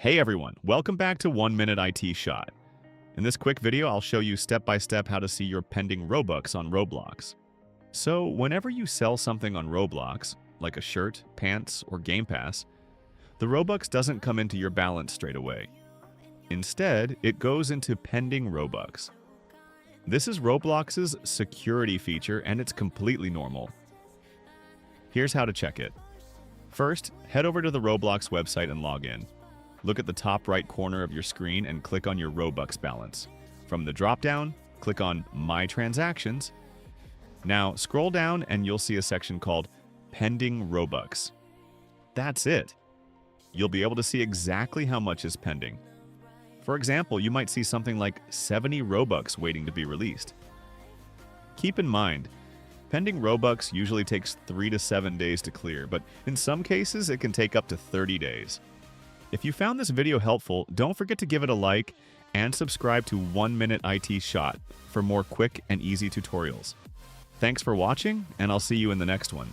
Hey everyone, welcome back to 1 Minute IT Shot. In this quick video, I'll show you step by step how to see your pending Robux on Roblox. So, whenever you sell something on Roblox, like a shirt, pants, or Game Pass, the Robux doesn't come into your balance straight away. Instead, it goes into pending Robux. This is Roblox's security feature and it's completely normal. Here's how to check it. First, head over to the Roblox website and log in. Look at the top right corner of your screen and click on your Robux balance. From the drop-down, click on My Transactions. Now, scroll down and you'll see a section called Pending Robux. That's it. You'll be able to see exactly how much is pending. For example, you might see something like 70 Robux waiting to be released. Keep in mind, pending Robux usually takes 3 to 7 days to clear, but in some cases it can take up to 30 days. If you found this video helpful, don't forget to give it a like and subscribe to 1 Minute IT Shot for more quick and easy tutorials. Thanks for watching, and I'll see you in the next one.